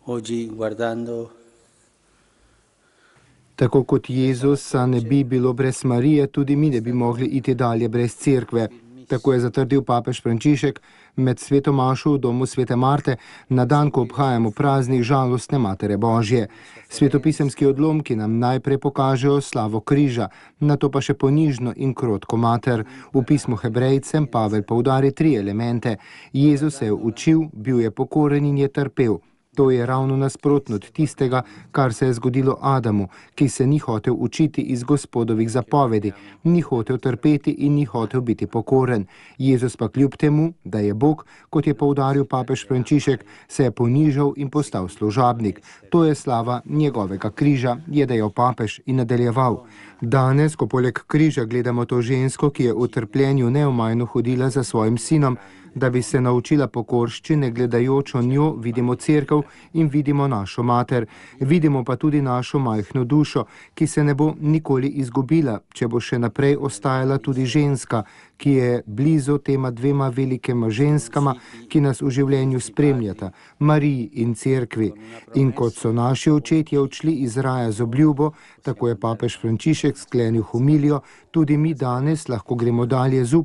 oggi guardando Tako kot Jezusa ne bi bilo brez Marije, tudi mi ne bi mogli iti dalje brez cerkve. Tako je zatrdil papež Frančišek med sveto mašo v domu svete Marte na dan, ko obhajamo praznik žalostne Matere Božje. Svetopisemski odlomki nam najprej pokažejo slavo križa, nato pa še ponižno in krotko mater. V pismu Hebrejcem Pavel poudari 3 elemente. Jezus se je učil, bil je pokoren in je trpel. To je ravno nasprotno od tistega, kar se je zgodilo Adamu, ki se ni hotel učiti iz Gospodovih zapovedi, ni hotel trpeti in ni hotel biti pokoren. Jezus pa kljub temu, da je Bog, kot je poudaril papež Frančišek, se je ponižal in postal služabnik. To je slava njegovega križa, je dejal papež in nadaljeval. Danes, ko poleg križa gledamo to žensko, ki je v trpljenju neomajno hodila za svojim sinom, da bi se naučila pokorščine, gledajočo njo vidimo cerkev in vidimo našo mater. Vidimo pa tudi našo majhno dušo, ki se ne bo nikoli izgubila, če bo še naprej ostajala tudi ženska, ki je blizu tema 2 velikima ženskama, ki nas v življenju spremljata, Mariji in cerkvi. In kot so naši očetje odšli iz raja z obljubo, tako je papež Frančišek sklenil homilijo, tudi mi danes lahko gremo dalje z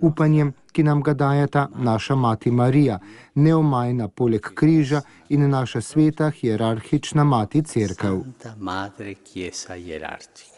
upanjem, ki nam ga dajeta naša mati Marija, neomajna poleg križa in naša sveta hierarhična mati cerkev. Santa Madre Chiesa Hierarchica.